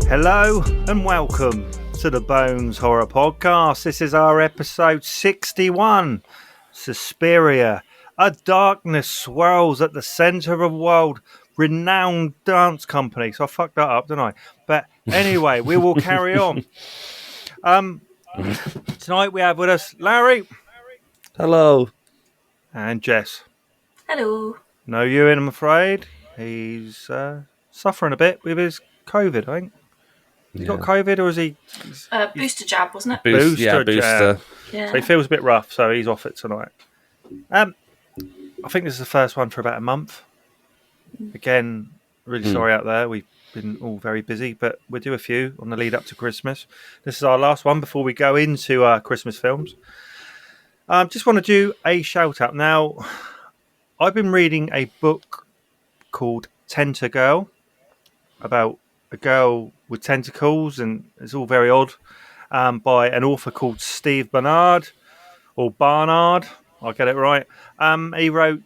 Hello and welcome to the Bones Horror Podcast. This is our episode 61, Suspiria. A darkness swirls at the centre of a world-renowned dance company. So I fucked that up, didn't I? But anyway, we will carry on. Tonight we have with us Larry. Hello. And Jess. Hello. No Ewan, I'm afraid. He's suffering a bit with his COVID, I think. Has he got COVID or is he... Booster jab, wasn't it? Booster jab. Yeah. So he feels a bit rough, so he's off it tonight. I think this is the first one for about a month. Again, really sorry out there. We've been all very busy, but we'll do a few on the lead up to Christmas. This is our last one before we go into our Christmas films. Just want to do a shout out. Now, I've been reading a book called Tenter Girl about a girl with tentacles, and it's all very odd, by an author called Steve Barnard, or Barnard, I'll get it right. He wrote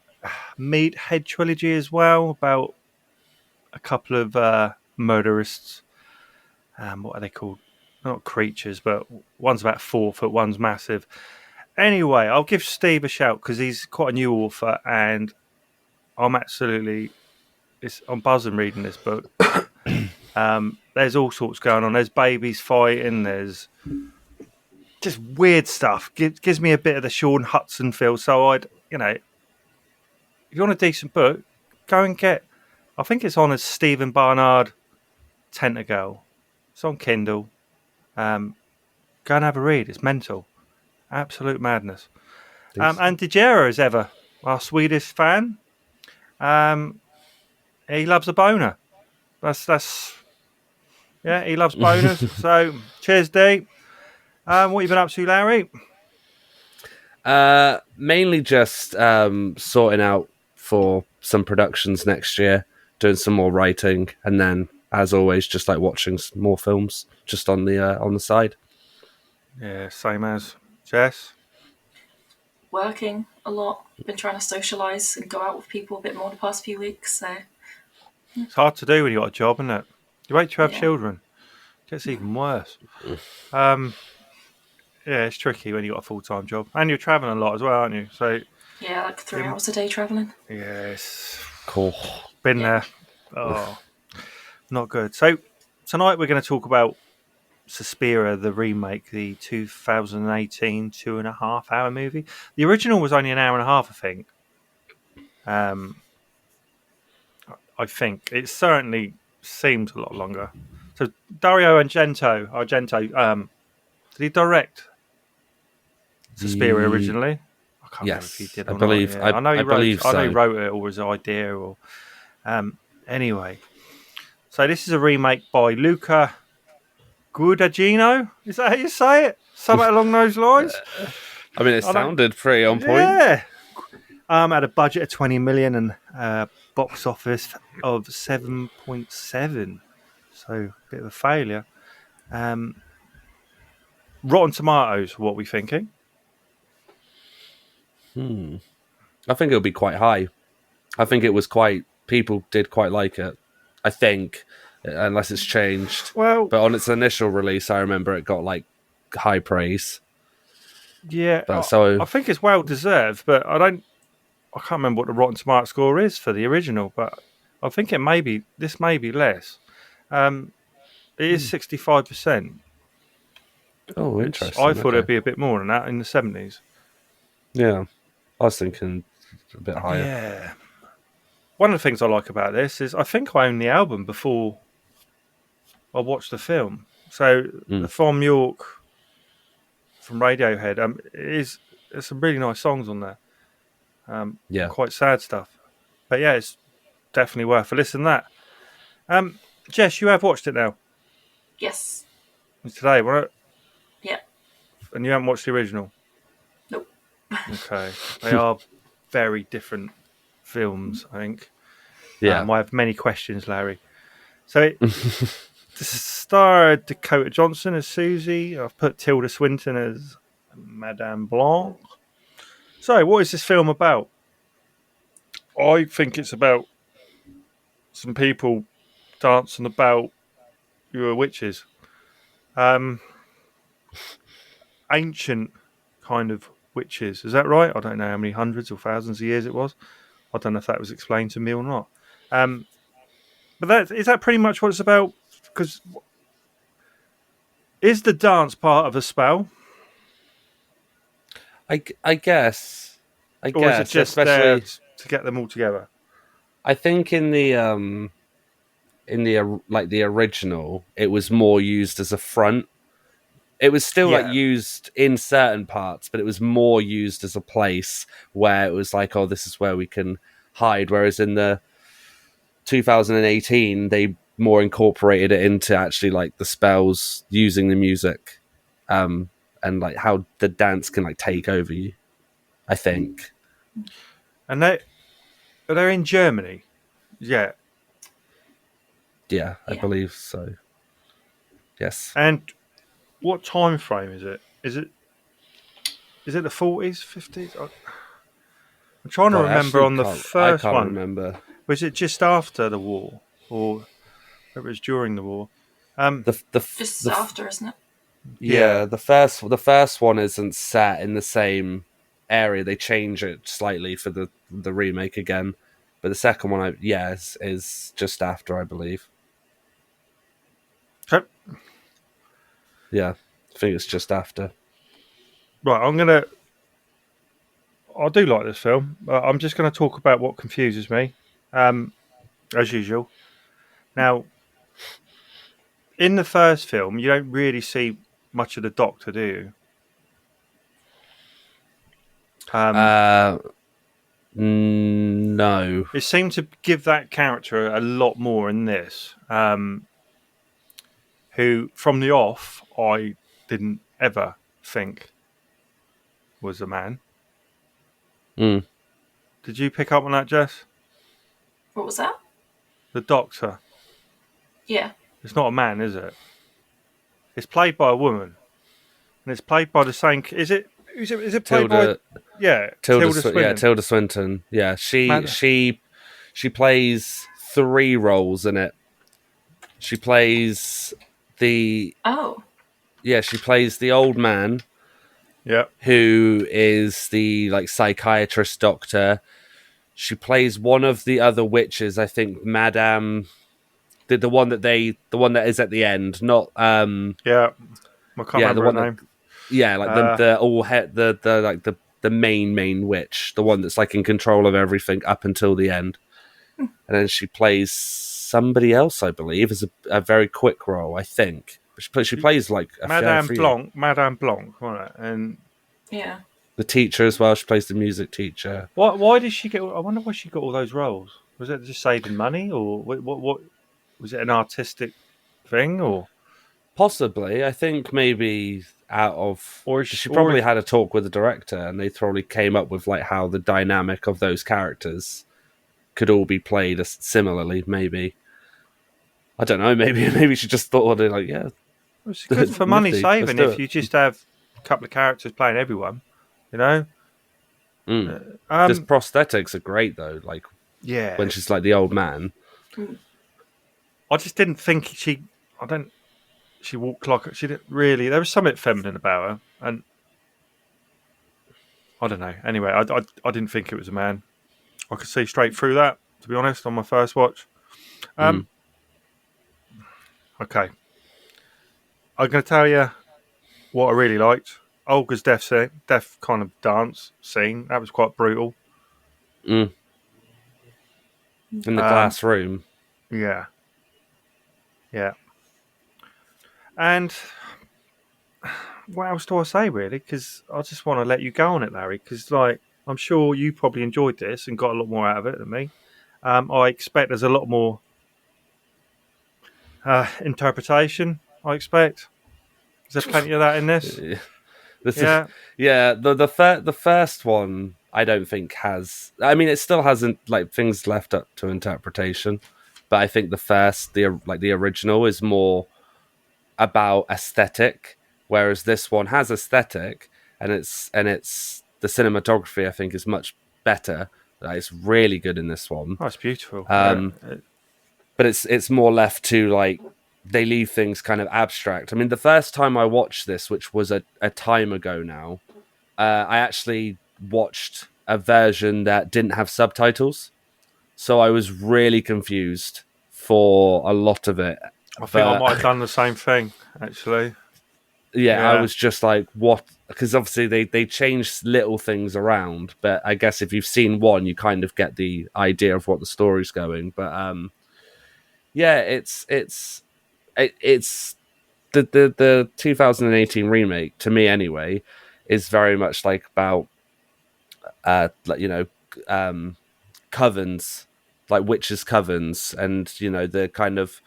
Meathead trilogy as well, about a couple of murderists. What are they called? Not creatures, but one's about 4 foot, one's massive. Anyway, I'll give Steve a shout because he's quite a new author, and I'm buzzing reading this book. There's all sorts going on. There's babies fighting. There's just weird stuff. Gives me a bit of the Sean Hudson feel. So if you want a decent book, go and get. I think it's on as Stephen Barnard Tenter Girl. It's on Kindle. Go and have a read. It's mental, absolute madness. And DeGera, as ever, our Swedish fan. He loves a boner. Yeah, he loves boners. So, cheers, D. What have you been up to, Larry? Mainly just sorting out for some productions next year, doing some more writing, and then, as always, just like watching more films just on the side. Yeah, same as Jess. Working a lot. Been trying to socialise and go out with people a bit more the past few weeks. So it's hard to do when you've got a job, isn't it? You wait to have children. It gets even worse. Yeah, it's tricky when you've got a full-time job. And you're travelling a lot as well, aren't you? So yeah, like 3 hours a day travelling. Yes. Cool. Been there. Oh, not good. So tonight we're going to talk about Suspiria, the remake, the 2018 2.5-hour movie. The original was only an hour and a half, I think. I think. It certainly seems a lot longer. So Dario Argento, did he direct Suspiria originally? I can't remember if he did or not. Yeah. I know he wrote it, or was an idea, or anyway. So this is a remake by Luca Guadagnino. Is that how you say it? Something along those lines. I mean, it sounded pretty on point. Yeah. Had a budget of 20 million and box office of 7.7. So a bit of a failure. Rotten Tomatoes, what are we thinking? I think it'll be quite high. I think it was people did quite like it. I think, unless it's changed. Well, but on its initial release, I remember it got like high praise. Yeah, I think it's well deserved, but I can't remember what the Rotten Tomato score is for the original, but I think this may be less. It is 65%. Oh, interesting. I thought it'd be a bit more than that in the 70s. Yeah, I was thinking a bit higher. Yeah. One of the things I like about this is I think I owned the album before I watched the film. So From York, from Radiohead, there's some really nice songs on there. Quite sad stuff. But yeah, it's definitely worth a listen to that. Jess, you have watched it now? Yes. Today, wasn't it? Yeah. And you haven't watched the original? Nope. Okay. They are very different films, I think. Yeah. I have many questions, Larry. So it starred Dakota Johnson as Susie. I've put Tilda Swinton as Madame Blanc. So, what is this film about? I think it's about some people dancing about who are witches. Ancient kind of witches. Is that right? I don't know how many hundreds or thousands of years it was. I don't know if that was explained to me or not. But is that pretty much what it's about? Because is the dance part of a spell, I guess. or is it just there Especially, to get them all together? I think in the like the original, it was more used as a front. It was still like Yeah. used in certain parts, but it was more used as a place where it was like, oh, this is where we can hide. Whereas in the 2018, they more incorporated it into actually like the spells using the music, and like how the dance can like take over you. I think. And they're in Germany. Yeah. Yeah, I Yeah. believe so. Yes. And what time frame is it? Is it the 40s, 50s? I'm trying to God, I remember actually on the I first can't one. remember. Was it just after the war, or it was during the war? Just after, isn't it? Yeah. The first one isn't set in the same area. They change it slightly for the remake again, but the second one, is just after, I believe. Okay. Yeah, I think it's just after. Right, I do like this film. I'm just gonna talk about what confuses me, as usual. Now, in the first film, you don't really see much of the Doctor, do you? No. It seemed to give that character a lot more in this. Who, from the off, I didn't ever think was a man. Mm. Did you pick up on that, Jess? What was that? The Doctor. Yeah. It's not a man, is it? It's played by a woman, and it's played by the same. Is it? Is it played by? Tilda, Yeah, Tilda Swinton. Tilda Swinton. Yeah, Mad- she plays 3 roles in it. She plays the Oh. she plays the old man Yeah. who is the like psychiatrist doctor. She plays one of the other witches, I think, Madame, the one that is at the end, not Yeah. I can't the remember one her name. like the all head the like the main witch, the one that's like in control of everything up until the end. And then she plays somebody else, I believe, as a very quick role, I think. But she plays like a Madame few. Blanc. Madame Blanc, right? And Yeah. The teacher as well. She plays the music teacher. why did she get? I wonder why she got all those roles. Was it just saving money, or what was it an artistic thing, or Possibly, I think maybe out of or she probably had a talk with the director, and they probably came up with like how the dynamic of those characters could all be played as similarly. Maybe I don't know. Maybe she just thought like, yeah, it's good for money nifty, saving let's do if it. you just have a couple of characters playing everyone, you know. This prosthetics are great though. Like Yeah, when she's like the old man. I just didn't think she. I don't. She walked like she didn't really. There was something feminine about her, and I don't know. Anyway, I didn't think it was a man. I could see straight through that. To be honest, on my first watch. Okay, I'm going to tell you what I really liked. Olga's death kind of dance scene. That was quite brutal. In the glass room. Yeah. Yeah. And what else do I say, really? Because I just want to let you go on it, Larry. Because, like, I'm sure you probably enjoyed this and got a lot more out of it than me. I expect there's a lot more interpretation. I expect. Is there plenty of that in this? This Yeah. the first one I don't think has. I mean, it still hasn't like things left up to interpretation, but I think the original is more about aesthetic, whereas this one has aesthetic, and it's the cinematography I think is much better. It's really good in this one, Oh, it's beautiful. but it's more left to like they leave things kind of abstract. I mean, the first time I watched this, which was a time ago now, I actually watched a version that didn't have subtitles, so I was really confused for a lot of it. I think I But might have done the same thing, actually. yeah, I Yeah. was just like, what? Because obviously they changed little things around, but I guess if you've seen one, you kind of get the idea of what the story's going. But yeah, it's the 2018 remake to me anyway is very much like about like covens, like witches' covens, and the kind of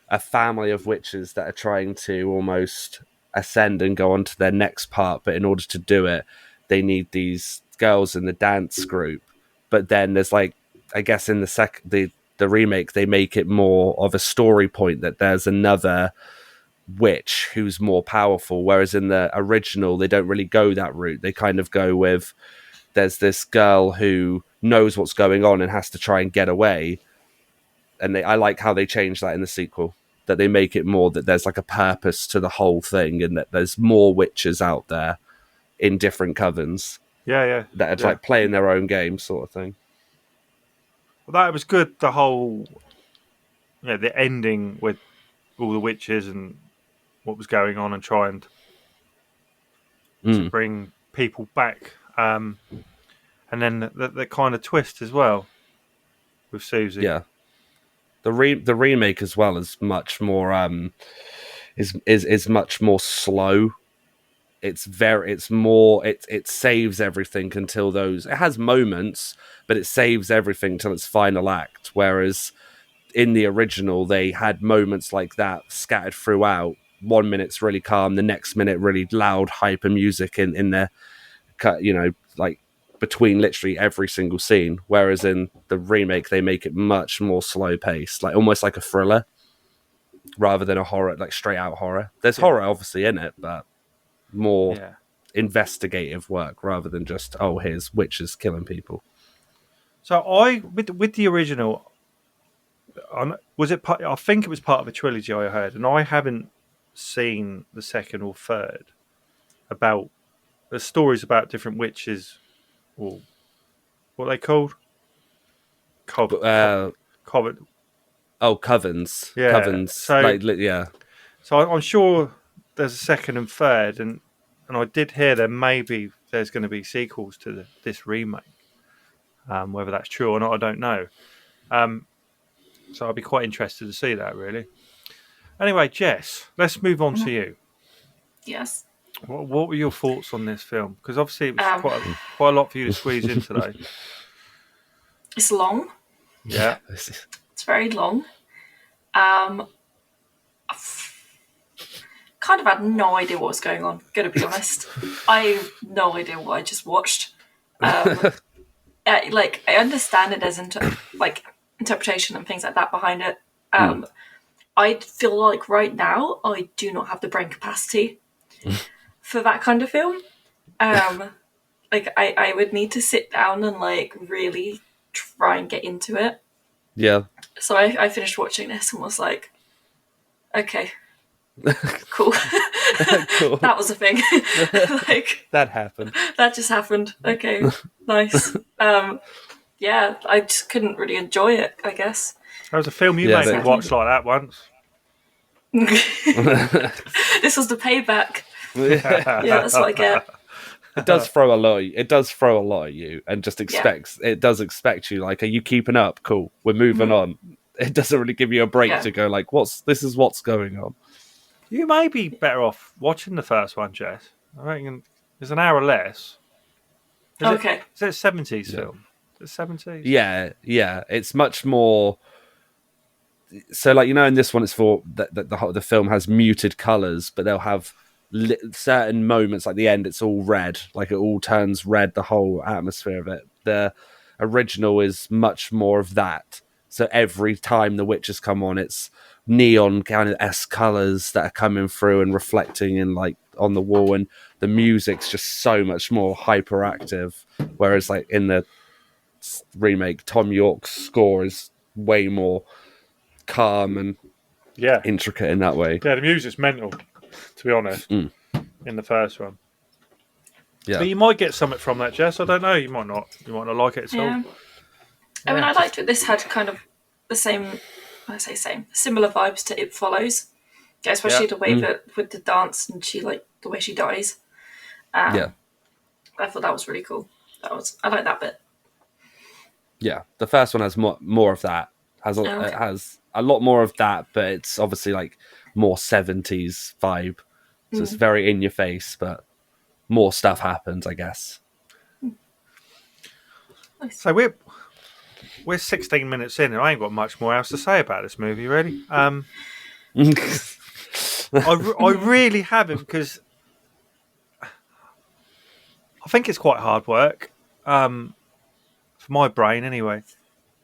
a family of witches that are trying to almost ascend and go on to their next part, but in order to do it, they need these girls in the dance group. But then there's like, I guess in the remake, they make it more of a story point that there's another witch who's more powerful, whereas in the original they don't really go that route. They kind of go with there's this girl who knows what's going on and has to try and get away. And I like how they change that in the sequel, that they make it more that there's like a purpose to the whole thing and that there's more witches out there in different covens Yeah. that are like playing their own game sort of thing. Well, that was good. The whole, the ending with all the witches and what was going on and trying to bring people back. And then the kind of twist as well with Susie. Yeah. The remake as well is much more is much more slow. It saves everything until those. It has moments, but it saves everything till its final act. Whereas in the original, they had moments like that scattered throughout. 1 minute's really calm, the next minute really loud hyper music in there, like between literally every single scene. Whereas in the remake, they make it much more slow paced, like almost like a thriller, rather than a horror, like straight out horror. There's horror obviously in it, but more investigative work rather than just here's witches killing people. So with the original, was it part? I think it was part of a trilogy I heard, and I haven't seen the second or third. About the stories about different witches, or what are they called? Covens. Yeah. Covens. So I'm sure there's a second and third, and I did hear there's going to be sequels to this remake. Whether that's true or not, I don't know. So I'd be quite interested to see that, really. Anyway, Jess, let's move on to you. Yes. What were your thoughts on this film? Because obviously it was quite a lot for you to squeeze in today. It's long. Yeah. It's very long. I've kind of had no idea what was going on, gonna be honest. I have no idea what I just watched. I understand it as interpretation and things like that behind it. I feel like right now I do not have the brain capacity for that kind of film. I would need to sit down and really try and get into it. Yeah. So I finished watching this and was like, okay, cool. Cool. That was a thing. That happened. That just happened. Okay, nice. Yeah, I just couldn't really enjoy it, I guess. That was a film you made me watch like that once. This was the payback. Yeah, that's what I get. It does throw a lot at you, and just it does expect you. Like, are you keeping up? Cool, we're moving on. It doesn't really give you a break to go like, what's going on. You may be better off watching the first one, Jess. I reckon there's an hour less. Is it a 70s film? Is it 70s? Yeah. It's much more. So, in this one, it's for the film has muted colors, but they'll have certain moments, like the end, it's all red. Like it all turns red, the whole atmosphere of it. The original is much more of that. So every time the witches come on, it's neon kind of S colors that are coming through and reflecting in like on the wall, and the music's just so much more hyperactive. Whereas like in the remake, Tom York's score is way more calm and intricate in that way. Yeah, the music's mental, to be honest, in the first one. Yeah. But you might get something from that, Jess. I don't know. You might not. You might not like it at all. Yeah. I mean, I liked it. This had kind of the same, similar vibes to It Follows. Yeah, especially the way that with the dance and the way she dies. I thought that was really cool. I like that bit. Yeah, the first one has more of that. It has a lot more of that, but it's obviously like more 70s vibe. So it's very in your face, but more stuff happens, I guess. Nice. So we're 16 minutes in, and I ain't got much more else to say about this movie, really. I really haven't, because I think it's quite hard work for my brain, anyway.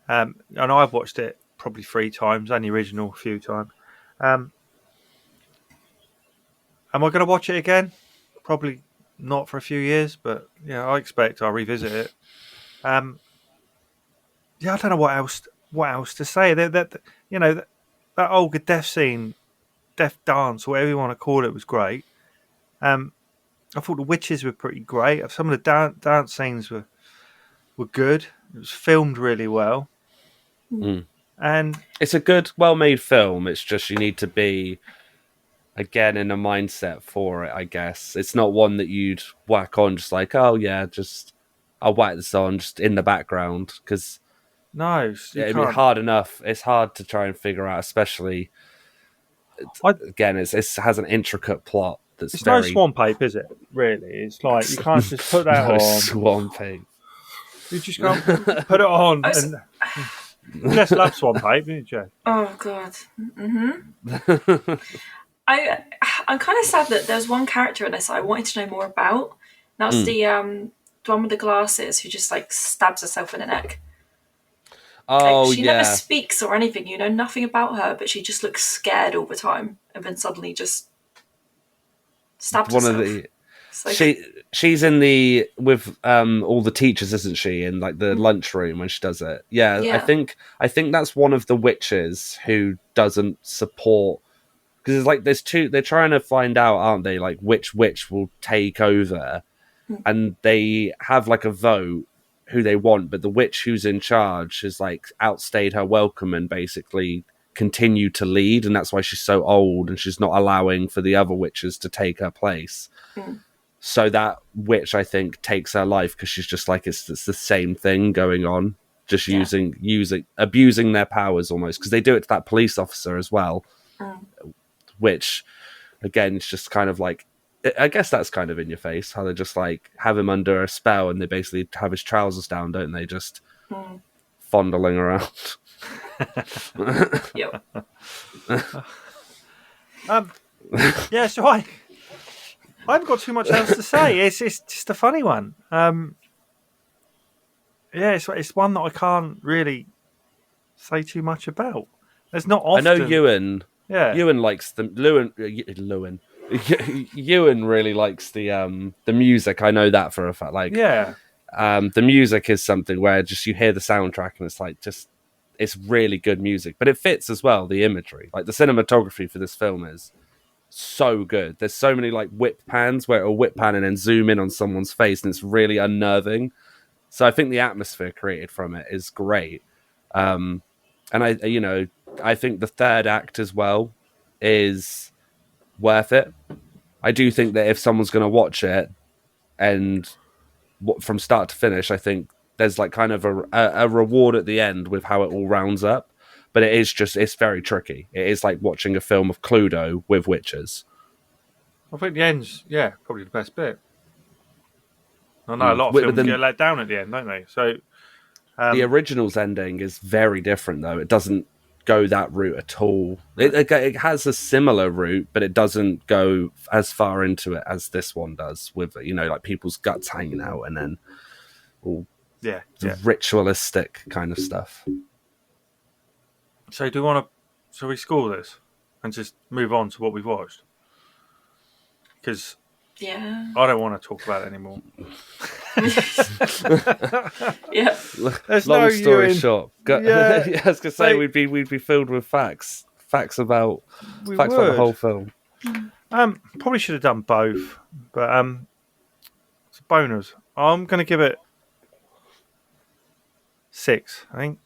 And I've watched it probably 3 times, and the original a few times. Am I going to watch it again? Probably not for a few years, but yeah, I expect I'll revisit it. I don't know what else to say. That Olga death scene, death dance, whatever you want to call it, was great. I thought the witches were pretty great. Some of the dance scenes were good. It was filmed really well. And it's a good, well-made film. It's just you need to be, again, in a mindset for it, I guess. It's not one that you'd whack on just like, oh yeah, just I'll whack this on just in the background, because no, it'd be hard enough. It's hard to try and figure out, especially again, it has an intricate plot that's it's very... no Swamp Ape, is it? Really, it's like you can't just put that on. Swamp Ape. You just can't put it on. And Jess loves Swamp Ape, didn't you? Oh god. I'm kind of sad that there's one character in this I wanted to know more about. And that's the one with the glasses who just like stabs herself in the neck. Oh, she never speaks or anything. You know nothing about her, but she just looks scared all the time, and then suddenly just stabs herself. She's in the with all the teachers, isn't she? In like the lunchroom when she does it. Yeah, I think that's one of the witches who doesn't support, because it's like there's two. They're trying to find out, aren't they? Like which witch will take over, and they have like a vote who they want, but the witch who's in charge has like outstayed her welcome and basically continued to lead, and that's why she's so old and she's not allowing for the other witches to take her place. So that witch, I think, takes her life because she's just like, it's the same thing going on, just abusing their powers almost, because they do it to that police officer as well, which again, it's just kind of like, I guess that's kind of in your face, how they just like have him under a spell and they basically have his trousers down, don't they? Just fondling around. Yep. Yeah, so I haven't got too much else to say. It's just a funny one. It's one that I can't really say too much about. There's not often. I know Ewan. Yeah. Ewan likes the Lewin. Ewan really likes the music. I know that for a fact. Like, the music is something where just you hear the soundtrack and it's like it's really good music, but it fits as well. The imagery, like the cinematography for this film, is so good. There's so many like whip pans where it'll whip pan and then zoom in on someone's face, and it's really unnerving. So I think the atmosphere created from it is great. And I think the third act as well is worth it. I do think that if someone's going to watch it and from start to finish, I think there's like kind of a reward at the end with how it all rounds up. But it's very tricky. It is like watching a film of Cluedo with witches. I think the end's, probably the best bit. I know a lot of films get let down at the end, don't they? So the original's ending is very different, though. It doesn't go that route at all. It has a similar route, but it doesn't go as far into it as this one does, with like people's guts hanging out and then all Yeah, the yeah. ritualistic kind of stuff. So do you want to? So we score this and just move on to what we've watched? Because Yeah. I don't want to talk about it anymore. Yeah. There's Long no story urine. short, Yeah, I was gonna say like- we'd be filled with facts about We facts about the would. whole film. Probably should have done both, but it's bonus. I'm going to give it 6. I think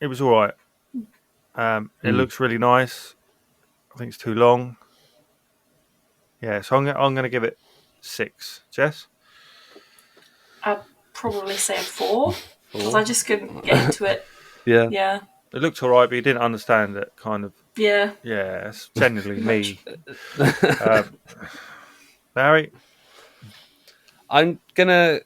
it was all right. It looks really nice. I think it's too long. Yeah, so I'm going to give it 6. Jess? I'd probably say a 4 because I just couldn't get into it. Yeah. Yeah. It looked all right, but you didn't understand it. Kind of. Yeah. Yeah, it's genuinely me. Barry? I'm gonna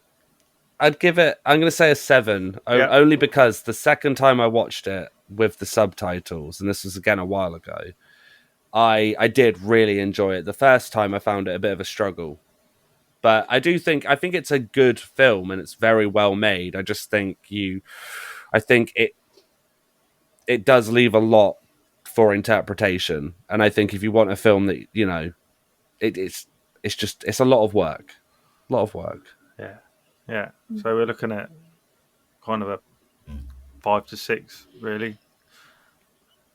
say a 7, Yeah. only because the second time I watched it with the subtitles, and this was again a while ago, I did really enjoy it. The first time I found it a bit of a struggle, but I think it's a good film and it's very well made. I just think it does leave a lot for interpretation, and I think if you want a film that it's a lot of work. Yeah. Yeah. So we're looking at kind of a 5 to 6, really.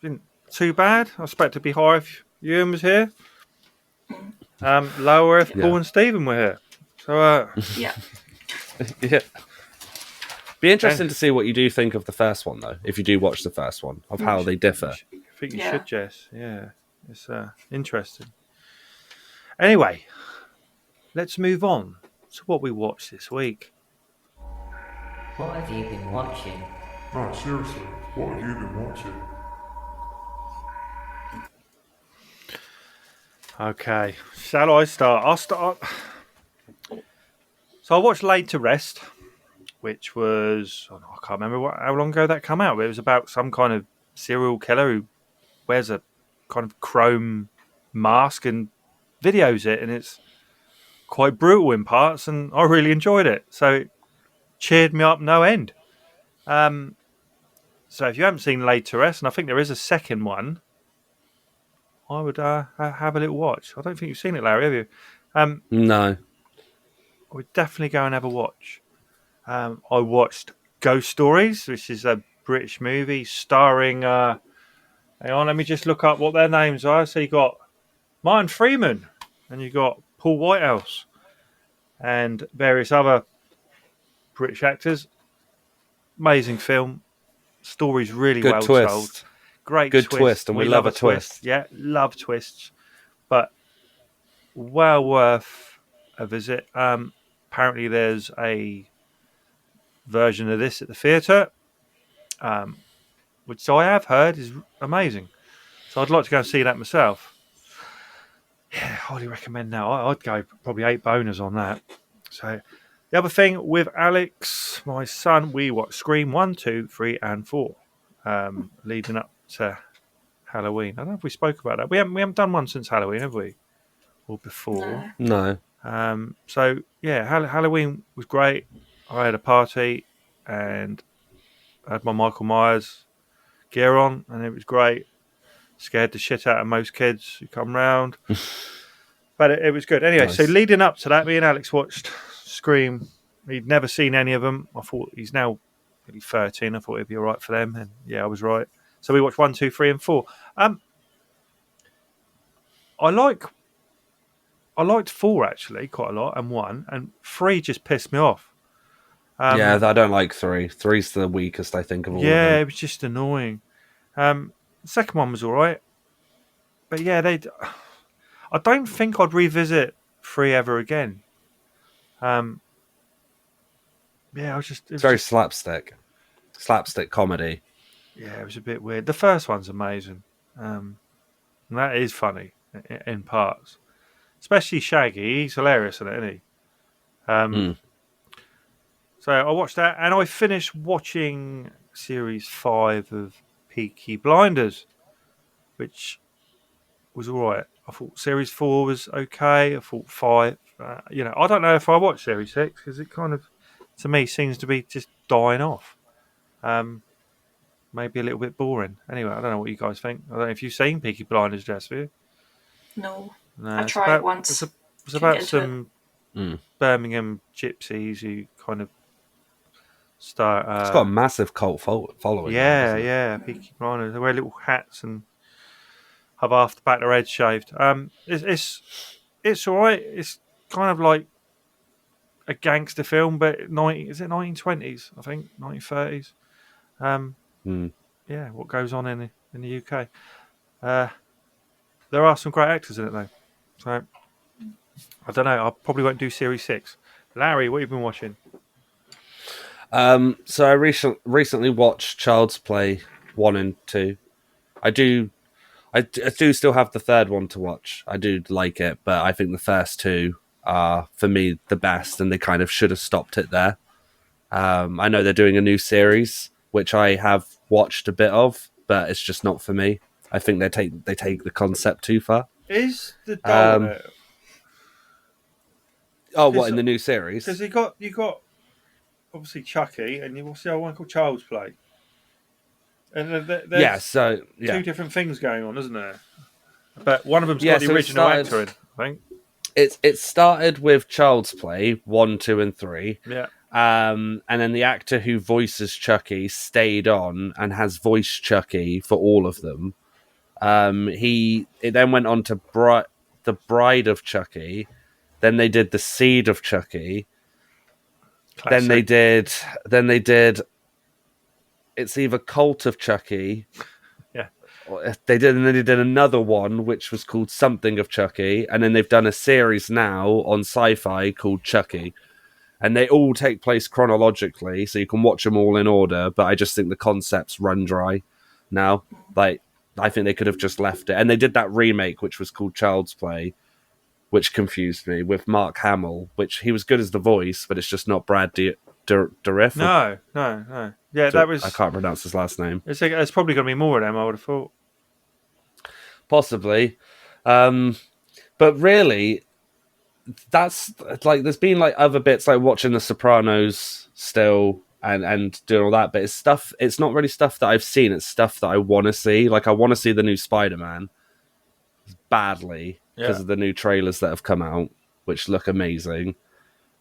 Didn't too bad. I expect to be higher if Ewan was here. Lower if Paul and Stephen were here. So Yeah. Yeah. Be interesting to see what you do think of the first one, though, if you do watch the first one, of how they differ. I think you Yeah. should, Jess. Yeah. It's interesting. Anyway, let's move on to what we watched this week. What have you been watching? No, seriously, what have you been watching? Okay, shall I start? I'll start. So I watched Laid to Rest, which was I can't remember how long ago that came out. But it was about some kind of serial killer who wears a kind of chrome mask and videos it, and it's quite brutal in parts, and I really enjoyed it. So it cheered me up no end. So if you haven't seen Laid to Rest, and I think there is a second one, I would have a little watch. I don't think you've seen it, Larry, have you? No. I would definitely go and have a watch. I watched Ghost Stories, which is a British movie starring. Hang on, let me just look up what their names are. So you got Martin Freeman, and you got Paul Whitehouse, and various other British actors. Amazing film. Story's really Good well twist. told. Great Good twist, and we love a twist. Yeah, love twists, but well worth a visit. Apparently, there's a version of this at the theatre, which I have heard is amazing. So I'd like to go and see that myself. Yeah, highly recommend that. I'd go probably 8 boners on that. So the other thing with Alex, my son, we watched Scream 1, 2, 3, and 4, leading up to Halloween. I don't know if we spoke about that. We haven't done one since Halloween, have we? Or before? No. No. So yeah, Halloween was great. I had a party and I had my Michael Myers gear on, and it was great. Scared the shit out of most kids who come round, but it was good. Anyway, Nice. so leading up to that, me and Alex watched Scream. He'd never seen any of them. I thought he's now nearly 13. I thought it'd be all right for them, and yeah, I was right. So we watched 1, 2, 3, and 4. I liked 4 actually quite a lot, and 1 and 3 just pissed me off. Yeah, I don't like 3. 3's the weakest, I think, of all of Yeah, them. it was just annoying. The second one was all right, but yeah, I don't think I'd revisit 3 ever again. Yeah, It's very slapstick comedy. yeah, it was a bit weird. The first one's amazing. And that is funny in parts, especially Shaggy. He's hilarious in it, isn't he? So I watched that, and I finished watching series 5 of Peaky Blinders, which was all right. I thought series 4 was okay. I thought 5. I don't know if I watched series 6 because it kind of, to me, seems to be just dying off. Maybe a little bit boring. Anyway, I don't know what you guys think. I don't know if you've seen Peaky Blinders, Jess, have you? No. No, I it's tried about, once. It's Couldn't about get into it. some Birmingham gypsies who kind of start. It's got a massive cult following. now, doesn't it? Yeah, Peaky Blinders. They wear little hats and have half the back of their head shaved. It's all right. It's kind of like a gangster film, but is it 1920s? I think 1930s. Yeah, what goes on in the UK? There are some great actors in it though. So I don't know. I probably won't do series 6. Larry, what have you been watching? So I recently watched Child's Play 1 and 2. I do still have the third one to watch. I do like it, but I think the first two are, for me, the best, and they kind of should have stopped it there. I know they're doing a new series, which I have watched a bit of, but it's just not for me. I think they take the concept too far. Is the doll in it? Oh, what, in the new series? Because you got obviously Chucky, and you've also got one called Child's Play. And there's two different things going on, isn't there? But one of them's got the original actor in, I think. It started with Child's Play 1, 2, and 3. Yeah. And then the actor who voices Chucky stayed on and has voiced Chucky for all of them. It then went on to The Bride of Chucky. Then they did The Seed of Chucky. Classic. Then they did it's either Cult of Chucky. Yeah. They did another one which was called Something of Chucky, and then they've done a series now on Sci-Fi called Chucky. And they all take place chronologically, so you can watch them all in order, but I just think the concepts run dry now. Like, I think they could have just left it. And they did that remake, which was called Child's Play, which confused me, with Mark Hamill, which he was good as the voice, but it's just not Brad Dourif. No. Yeah, that was... I can't pronounce his last name. It's probably going to be more of them, I would have thought. Possibly. But really... that's like there's been like other bits like watching The Sopranos still and doing all that, but it's not really stuff that I've seen. It's stuff that I want to see. Like I want to see the new Spider-Man badly because of the new trailers that have come out, which look amazing.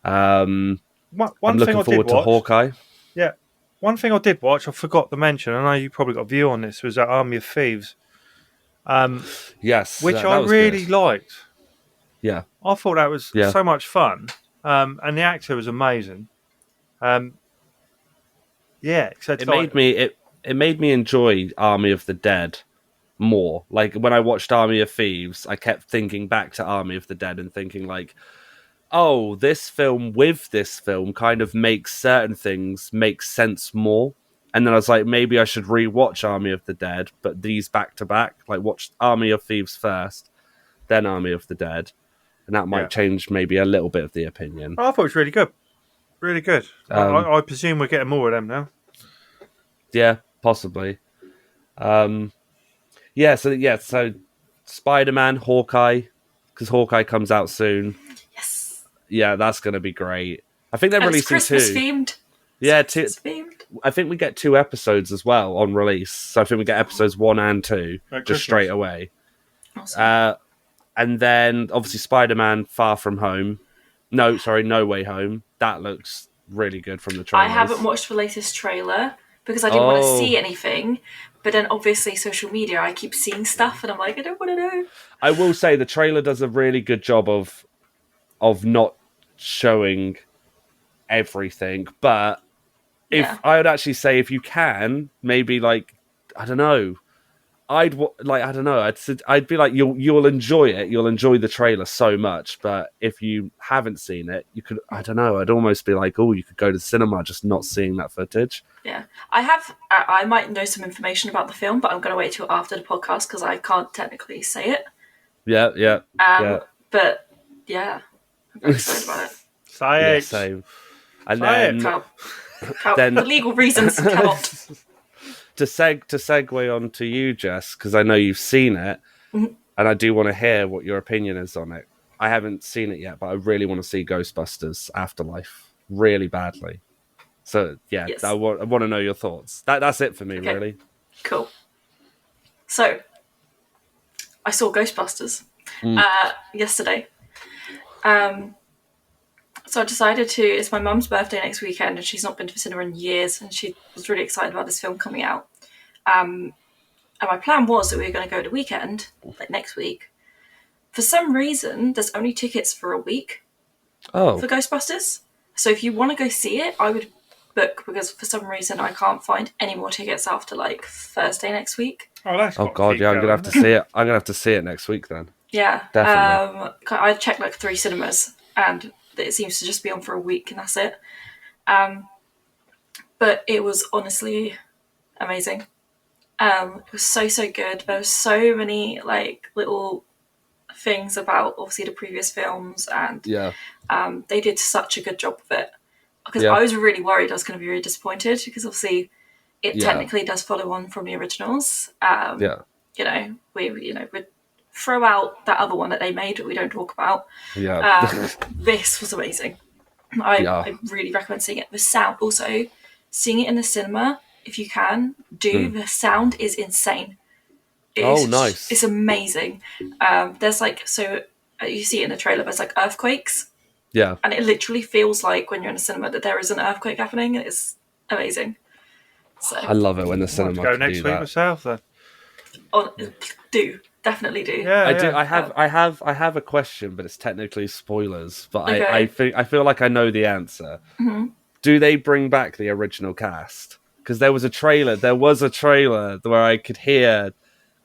I'm looking forward to Hawkeye. Yeah, one thing I did watch, I forgot to mention. I know you probably got a view on this. Was that Army of Thieves? Yes, which that I was really good. liked. Yeah, I thought that was so much fun, and the actor was amazing. it made me enjoy Army of the Dead more. Like when I watched Army of Thieves, I kept thinking back to Army of the Dead and thinking like, oh, this film kind of makes certain things make sense more. And then I was like, maybe I should rewatch Army of the Dead, but these back to back, like watch Army of Thieves first, then Army of the Dead. And that might change maybe a little bit of the opinion. I thought it was really good. Really good. I presume we're getting more of them now. Yeah, possibly. So Spider-Man, Hawkeye, because Hawkeye comes out soon. Yes. Yeah, that's going to be great. I think they're releasing Christmas 2. themed. Yeah, Christmas themed. I think we get 2 episodes as well on release. So I think we get episodes 1 and 2 just straight away. Awesome. And then, obviously, Spider-Man Far From Home. No Way Home. That looks really good from the trailers. I haven't watched the latest trailer because I didn't want to see anything. But then, obviously, social media, I keep seeing stuff and I'm like, I don't want to know. I will say the trailer does a really good job of not showing everything. But I would actually say if you can, maybe, like, I don't know. I'd be like, you'll enjoy it. You'll enjoy the trailer so much. But if you haven't seen it, you could, I don't know. I'd almost be like, oh, you could go to the cinema just not seeing that footage. Yeah, I might know some information about the film, but I'm going to wait till after the podcast because I can't technically say it. Yeah. But yeah, I'm very excited about it. Say it. Same. And Say then, Then- for legal reasons, cannot. to segue on to you, Jess, because I know you've seen it, Mhm. and I do want to hear what your opinion is on it. I haven't seen it yet, but I really want to see Ghostbusters Afterlife really badly. So yeah, Yes. I want to know your thoughts. That's it for me, Okay. really. Cool. So, I saw Ghostbusters yesterday. So I decided to. It's my mum's birthday next weekend, and she's not been to the cinema in years, and she was really excited about this film coming out. And my plan was that we were going to go at the weekend, like next week. For some reason, there's only tickets for a week Oh, for Ghostbusters. So if you want to go see it, I would book, because for some reason I can't find any more tickets after like Thursday next week. Oh, that's oh got God, keep yeah, I'm gonna going, have to isn't it? see it. I'm gonna have to see it next week then. Yeah, Definitely. I checked like 3 cinemas, and it seems to just be on for a week, and that's it. But it was honestly amazing. It was so good. There were so many like little things about obviously the previous films, and Yeah, they did such a good job of it. Because Yeah. I was really worried I was going to be really disappointed, because obviously it Yeah. technically does follow on from the originals. yeah, You know, we throw out that other one that they made that we don't talk about. yeah. This was amazing. Yeah. I really recommend seeing it. The sound, also seeing it in the cinema if you can. The sound is insane. Oh, nice. It's amazing. There's like, so you see it in the trailer. There's like earthquakes, yeah. and it literally feels like when you're in a cinema that there is an earthquake happening. It's amazing. So I love it when the I'll have cinema to go can next do week that. myself then. definitely do. Yeah, I do. yeah. I have a question, but it's technically spoilers. But Okay. I feel like I know the answer. Mm-hmm. Do they bring back the original cast? Because there was a trailer. There was a trailer where I could hear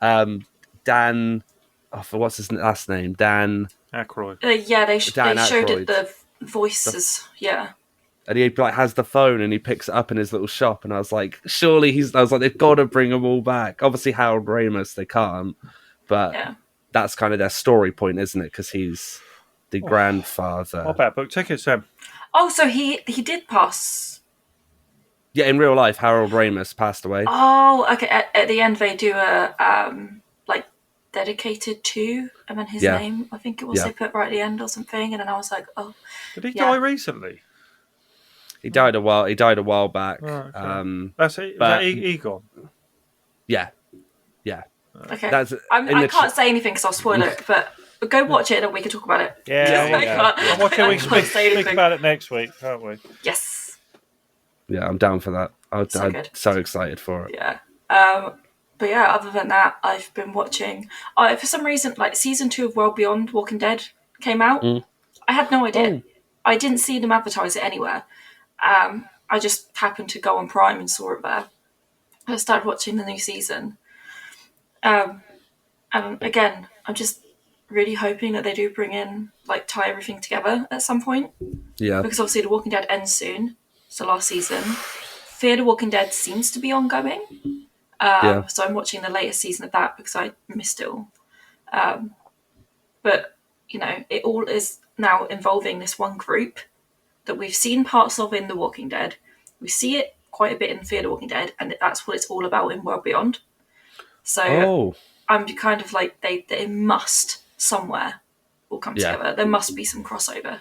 Dan. Oh, for what's his last name? Dan. Aykroyd. Yeah, they Dan showed Aykroyd. it the voices. Yeah. And he like has the phone and he picks it up in his little shop, and I was like, surely I was like, they've got to bring them all back. Obviously, Harold Ramis, they can't, but Yeah. that's kind of their story point, isn't it? Because he's the grandfather. What about book tickets then? Oh, so he did pass. Yeah, in real life, Harold Ramis passed away. Oh, okay. At the end, they do a like dedicated to, and then his Yeah. name, I think it was, Yeah. they put right at the end or something, and then I was like, oh, Did he Yeah. die recently? He died a while back. Oh, okay. That's it. Is but- that Egon? Yeah, okay. that's I can't say anything because I'll spoil it, but go watch it and we can talk about it. Yeah, I can't- And what can I we can't say speak anything. about it next week, can't we? Yes. yeah. I'm down for that. I'm good. so excited for it. Yeah. But yeah, other than that, I've been watching. For some reason, like season 2 of World Beyond Walking Dead came out. I had no idea. Oh. I didn't see them advertise it anywhere. I just happened to go on Prime and saw it there. I started watching the new season. And again, I'm just really hoping that they do bring in, like, tie everything together at some point. Yeah, Because obviously The Walking Dead ends soon. So last season. Fear the Walking Dead seems to be ongoing. Yeah. So I'm watching the latest season of that because I missed it all. But, it all is now involving this one group that we've seen parts of in The Walking Dead. We see it quite a bit in Fear the Walking Dead, and that's what it's all about in World Beyond. So Oh, I'm kind of like, they must somewhere all come Yeah. together. There must be some crossover.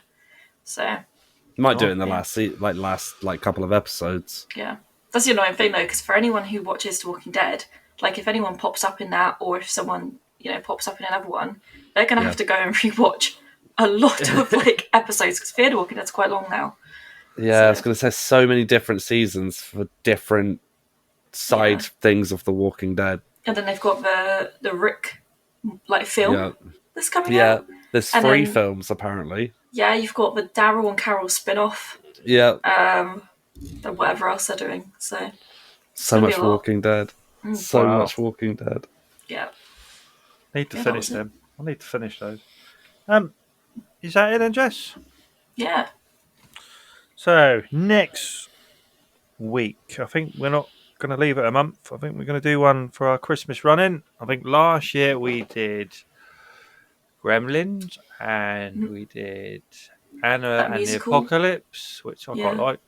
So might do it in the yeah. last couple of episodes. yeah, that's the annoying thing though, because for anyone who watches The Walking Dead, like if anyone pops up in that, or if someone pops up in another one, they're gonna have to go and rewatch a lot of like episodes, because Fear the Walking Dead's quite long now. Yeah, I was So- going to say so many different seasons for different side Yeah. things of The Walking Dead. And then they've got the Rick like film Yeah, that's coming yeah. out. There's And 3 then- films apparently. Yeah, you've got the Daryl and Carol spin-off, Yeah, and whatever else they're doing. So so gonna be much a lot. Walking Dead. So Wow. much Walking Dead. yeah. Need to Yeah, that finish was it. them. I need to finish those. Is that it then, Jess? Yeah. So next week, I think we're not going to leave it a month. I think we're going to do one for our Christmas run-in. I think last year we did Gremlins and we did Anna That and musical. the Apocalypse, which I Yeah. quite like.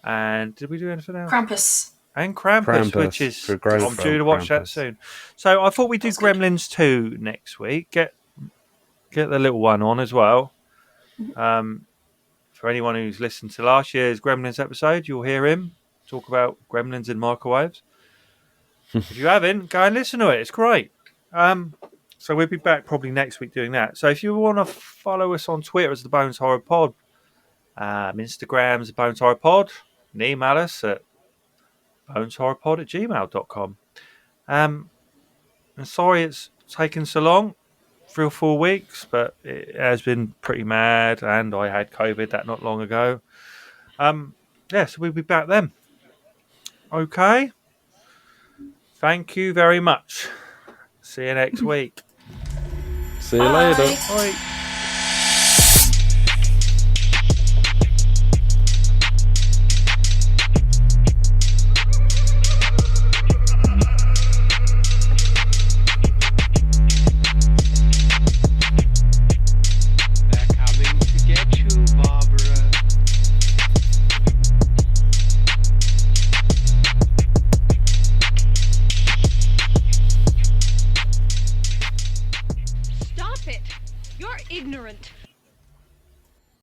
And did we do anything else? Krampus. And Krampus, which is for grown I'm folk, due to watch that Krampus. soon. So I thought we'd do That's good. Gremlins 2 next week. Get the little one on as well. For anyone who's listened to last year's Gremlins episode, you'll hear him talk about Gremlins in microwaves. If you haven't, go and listen to it. It's great. So we'll be back probably next week doing that. So if you want to follow us on Twitter as the Bones Horror Pod, Instagram's the Bones Horror Pod, and email us at boneshorrorpod@gmail.com. And sorry it's taken so long, 3 or 4 weeks, but it has been pretty mad, and I had COVID that not long ago. So we'll be back then. Okay. Thank you very much. See you next week. See you Bye. later. Bye. They're coming to get you, Barbara. Stop it! You're ignorant.